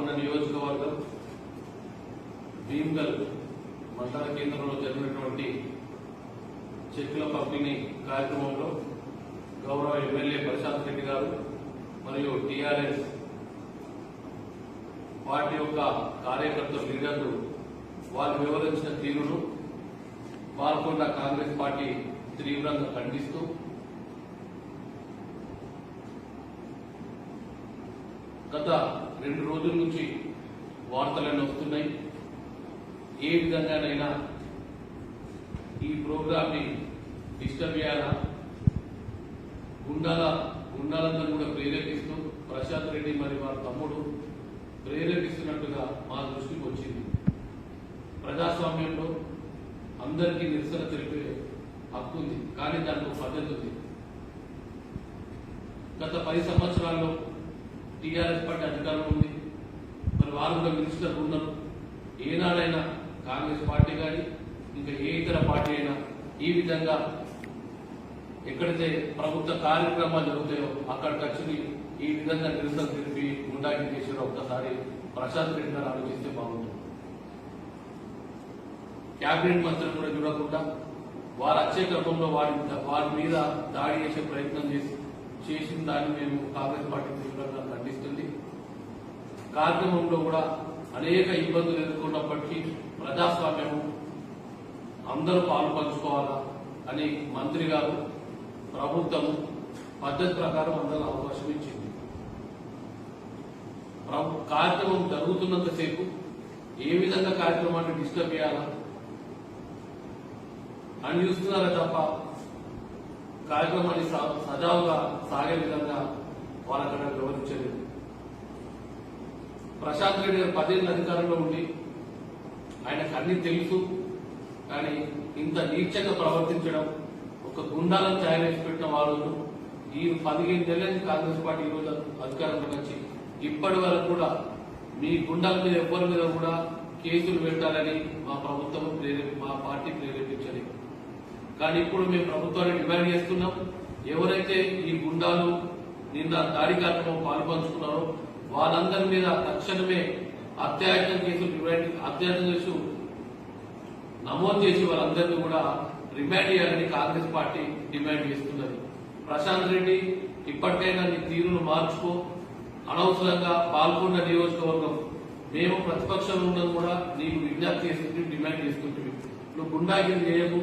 పాల్గొన్న నియోజకవర్గం భీమ్గల్ మండల కేంద్రంలో జరిగినటువంటి చెక్కుల పంపిణీ కార్యక్రమంలో గౌరవ ఎమ్మెల్యే ప్రశాంత్ రెడ్డి గారు మరియు టీఆర్ఎస్ పార్టీ యొక్క కార్యకర్తలు లీడర్లు వారు వివరించిన తీరును పాల్గొన్న కాంగ్రెస్ పార్టీ తీవ్రంగా ఖండిస్తూ గత 2 రోజుల నుంచి వార్తలన్నీ వస్తున్నాయి. ఏ విధంగానైనా ఈ ప్రోగ్రామ్ ని డిస్టర్బ్ చేయాలా, గుండాలందరూ కూడా ప్రేరేపిస్తూ ప్రశాంత్ రెడ్డి మరి వారి తమ్ముడు ప్రేరేపిస్తున్నట్టుగా మా దృష్టికి వచ్చింది. ప్రజాస్వామ్యంలో అందరికీ నిరసన తెలిపే హక్కు ఉంది, కానీ దానికి ఒక పద్ధతి ఉంది. గత 10 సంవత్సరాల్లో టీఆర్ఎస్ పార్టీ అధికారంలో ఉంది, మరి వారు కూడా మినిస్టర్లు ఉన్నారు. ఏనాడైనా కాంగ్రెస్ పార్టీ కానీ ఇంకా ఏ ఇతర పార్టీ అయినా ఈ విధంగా ఎక్కడైతే ప్రభుత్వ కార్యక్రమాలు జరుగుతాయో అక్కడికి వచ్చి ఈ విధంగా నిరసన తెలిపి గుండాకి చేసిన ఒక్కసారి ప్రశాంత్ రెడ్డి గారు ఆలోచిస్తే బాగుంటుంది. క్యాబినెట్ మంత్రులు కూడా చూడకుండా వారు వచ్చే క్రమంలో వారి మీద దాడి చేసే ప్రయత్నం చేసిన దాన్ని మేము కాంగ్రెస్ పార్టీ తీవ్రంగా ఖండిస్తుంది. కార్యక్రమంలో కూడా అనేక ఇబ్బందులు ఎదుర్కొన్నప్పటికీ ప్రజాస్వామ్యము అందరూ పాల్పంచుకోవాలా అని మంత్రి గారు ప్రభుత్వం పద్ధతి ప్రకారం అందరూ అవకాశం ఇచ్చింది. కార్యక్రమం జరుగుతున్నంతసేపు ఏ విధంగా కార్యక్రమాన్ని డిస్టర్బ్ చేయాలా అని చూస్తున్నారా తప్ప కార్యక్రమాన్ని సజావుగా సాగే విధంగా వాళ్ళక్కడ వివరించలేదు. ప్రశాంత్ రెడ్డి గారు 10 ఏళ్ళ అధికారంలో ఉండి ఆయనకు అన్ని తెలుసు, కానీ ఇంత నీచంగా ప్రవర్తించడం, ఒక గుండాలను తయారు చేసి పెట్టిన వాళ్ళు ఈ 15 ఏళ్ళ నుంచి కాంగ్రెస్ పార్టీ ఈ రోజు అధికారంలోకి వచ్చి ఇప్పటి వరకు కూడా మీ గుండాల మీద ఎవరి మీద కూడా కేసులు పెట్టాలని మా ప్రభుత్వం మా పార్టీ ప్రేరేపించలేదు. కానీ ఇప్పుడు మేము ప్రభుత్వాన్ని డిమాండ్ చేస్తున్నాం, ఎవరైతే ఈ గుండాలు నిన్న దాడి కార్యక్రమం పాల్పంచుకున్నారో వాళ్ళందరి మీద తక్షణమే అత్యాచారం కేసు నమోదు చేసి వాళ్ళందరినీ కూడా రిమాండ్ చేయాలని కాంగ్రెస్ పార్టీ డిమాండ్ చేస్తున్నది. ప్రశాంత్ రెడ్డి ఇప్పటికైనా నీ తీరును మార్చుకో, అనవసరంగా పాల్గొన్న నియోజకవర్గం మేము ప్రతిపక్షంలో ఉన్నది కూడా నీకు విజ్ఞప్తి చేస్తుంటే డిమాండ్ చేస్తుంటే నువ్వు గుండాగిరి చేయకు,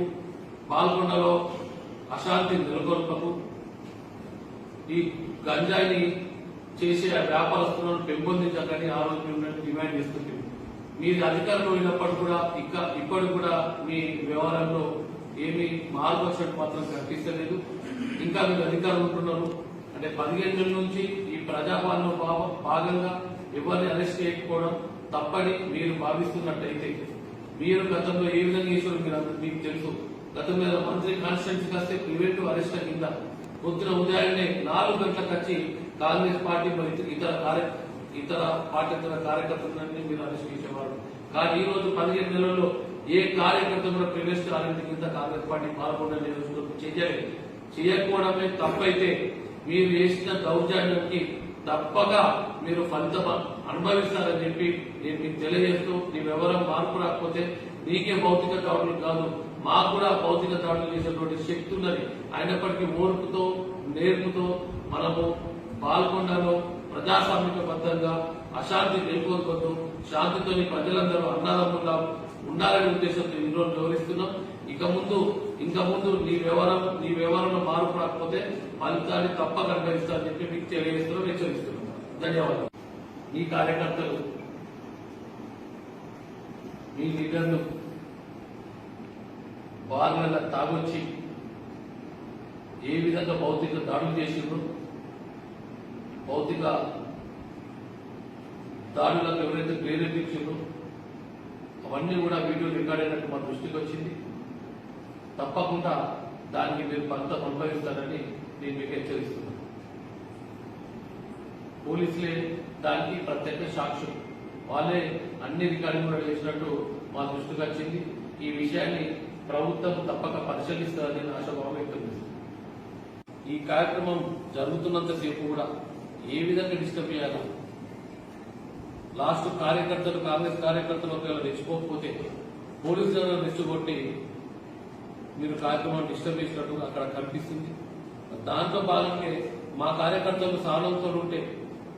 పాల్గొండలో అశాంతి నెలకొల్పకు, ఈ గంజాయిని చేసే వ్యాపారస్తులను పెంపొందించకని ఆ రోజు డిమాండ్ చేస్తుంది. మీరు అధికారంలో ఉన్నప్పుడు కూడా ఇప్పటికి కూడా మీ వ్యవహారంలో ఏమీ మార్పు వచ్చినట్టు మాత్రం కనిపిస్తలేదు. ఇంకా మీరు అధికారం ఉంటున్నారు అంటే 15 ఏళ్ళ నుంచి ఈ ప్రజాపాలనలో భాగంగా ఎవరిని అరెస్ట్ చేయకపోవడం తప్పని మీరు భావిస్తున్నట్టయితే మీరు గతంలో ఏ విధంగా చేసారో మీకు తెలుసు. గతంలో మంత్రి కాన్స్టిట్యూన్సీకి వస్తే ప్రివెంటివ్ అరెస్ట్ కింద పొద్దున ఉదయాన్నే 4 గంటలకు వచ్చి కాంగ్రెస్ పార్టీ ఇతర పార్టీల కార్యకర్తలన్నీ మీరు అరెస్ట్ చేసేవారు. కానీ ఈ రోజు 15 నెలల్లో ఏ కార్యకర్త కూడా ప్రివెస్ట్ అరెస్ట్ కింద కాంగ్రెస్ పార్టీ పాల్గొనని చేయకపోవడమే తప్పైతే మీరు చేసిన దౌర్జన్యానికి తప్పక మీరు ఫలితం అనుభవిస్తారని చెప్పి నేను మీకు తెలియజేస్తూ నీ వివరం మార్పు రాకపోతే నీకే భౌతిక దాడులు కాదు మాకు కూడా భౌతిక దాడులు చేసేటువంటి శక్తి ఉన్నది. అయినప్పటికీ ఓర్పుతో నేర్పుతో మనము పాల్గొండలో ప్రజాస్వామ్యబద్ధంగా అశాంతి నెలకొల్పొద్దు, శాంతితో ప్రజలందరూ అన్నదమ్ములా ఉండాలనే ఉద్దేశంతో ఈ రోజు వివరిస్తున్నాం. ఇంకా ముందు నీ వ్యవహారంలో మార్పు రాకపోతే ఫలితాన్ని తప్పక అనుభవిస్తారని చెప్పి మీకు తెలియజేస్తున్నాం, హెచ్చరిస్తున్నాం. ధన్యవాదాలు. మీ కార్యకర్తలు మీ లీడర్లు బాగా తాగొచ్చి ఏ విధంగా భౌతిక దాడులు చేసిండ్రు, భౌతిక దాడులకు ఎవరైతే ప్రేరేపించిండ్రో అవన్నీ కూడా వీడియో రికార్డ్ అయినట్టు మా దృష్టికి వచ్చింది. తప్పకుండా దానికి మీరు ఫలితం అనుభవిస్తారని నేను మీకు హెచ్చరిస్తున్నాను. పోలీసులే దానికి ప్రత్యేక సాక్షులు, వాళ్ళే అన్ని రికార్డింగ్ కూడా చేసినట్టు మా దృష్టికి వచ్చింది. ఈ విషయాన్ని ప్రభుత్వం తప్పక పరిశీలిస్తారని ఆశాభావం వ్యక్తం చేస్తుంది. ఈ కార్యక్రమం జరుగుతున్నంతసేపు కూడా ఏ విధంగా డిస్టర్బ్ చేయాలా, లాస్ట్ కార్యకర్తలు కాంగ్రెస్ కార్యకర్తలు ఒకవేళ రెచ్చిపోకపోతే పోలీసులను రెచ్చగొట్టి మీరు కార్యక్రమాన్ని డిస్టర్బ్ చేసినట్టు అక్కడ కనిపిస్తుంది. దాంట్లో భాగంగా మా కార్యకర్తలు సహనంతో ఉంటే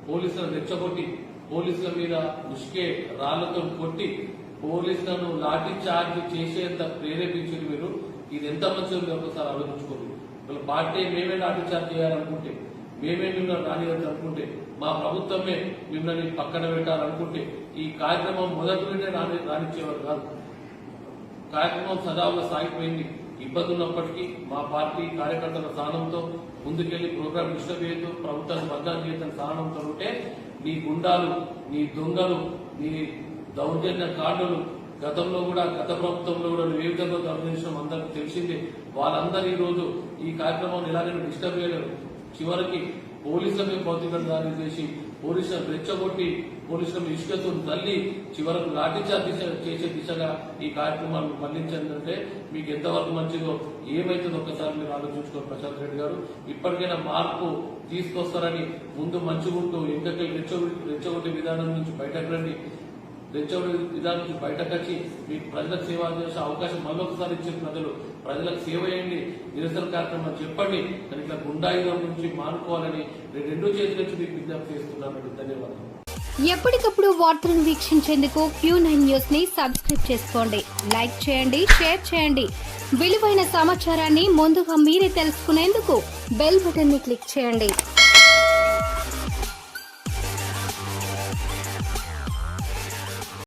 పోలీసులను రెచ్చగొట్టి పోలీసుల మీద ముష్కే రాళ్లతో కొట్టి పోలీసులను లాఠీ చార్జ్ చేసేంత ప్రేరేపించింది మీరు. ఇది ఎంత మంచిది ఒకసారి ఆలోచించుకోండి. వీళ్ళ పార్టీ మేమే లాఠీ చార్జ్ చేయాలనుకుంటే, మేమే మిమ్మల్ని రానియాలనుకుంటే, మా ప్రభుత్వమే మిమ్మల్ని పక్కన పెట్టాలనుకుంటే ఈ కార్యక్రమం మొదటి నుండే రానిచ్చేవారు కాదు. కార్యక్రమం సజావుగా సాగిపోయింది. ఇబ్బందులు ఉన్నప్పటికీ మా పార్టీ కార్యకర్తల స్థానంతో ముందుకెళ్లి ప్రోగ్రాం డిస్టర్బ్ చేయొద్దు, ప్రభుత్వాన్ని బద్నాం చేయొద్దని స్థానంతో ఉంటే నీ గుండాలు, నీ దొంగలు, నీ దౌర్జన్య కార్డులు గతంలో కూడా గత ప్రభుత్వంలో కూడా ఏ విధంగా గమనించడం అందరికీ తెలిసిందే. వాళ్ళందరూ ఈ రోజు ఈ కార్యక్రమాన్ని ఎలాగైనా డిస్టర్బ్ చేయలేరు. చివరికి పోలీసులపై భౌతిక దాడి చేసి పోలీసులను రెచ్చగొట్టి పోలీసులను ఇసుకతో తల్లి చివరకు లాఠీచార్జ్ చేసే దిశగా ఈ కార్యక్రమాలను మళ్లించాలంటే మీకు ఎంతవరకు మంచిదో ఏమైతుందో ఒక్కసారి మీరు ఆలోచించుకోండి. ప్రశాంత్ రెడ్డి గారు ఇప్పటికైనా మార్పు తీసుకొస్తారని ముందు మంచిగుంటూ ఎంతకీ రెచ్చగొట్టే విధానం నుంచి బయటకు రండి. రెచ్చగొట్టే విధానం నుంచి బయటకు వచ్చి మీకు ప్రజలకు సేవ చేసే అవకాశం మళ్ళొకసారి ఇచ్చే ప్రజలకు సేవ చేయండి, నిరసన కార్యక్రమం చెప్పండి. కానీ ఇట్లా గుండాయుధం నుంచి మానుకోవాలని నేను రెండు చేతుల నుంచి మీకు విజ్ఞప్తి చేస్తున్నాను. ధన్యవాదాలు. ఎప్పటికప్పుడు వార్తలను వీక్షించేందుకు Q9 న్యూస్ ని సబ్స్క్రైబ్ చేసుకోండి, లైక్ చేయండి, షేర్ చేయండి. విలువైన సమాచారాన్ని ముందుగా మీరే తెలుసుకునేందుకు బెల్ బటన్ ని క్లిక్ చేయండి.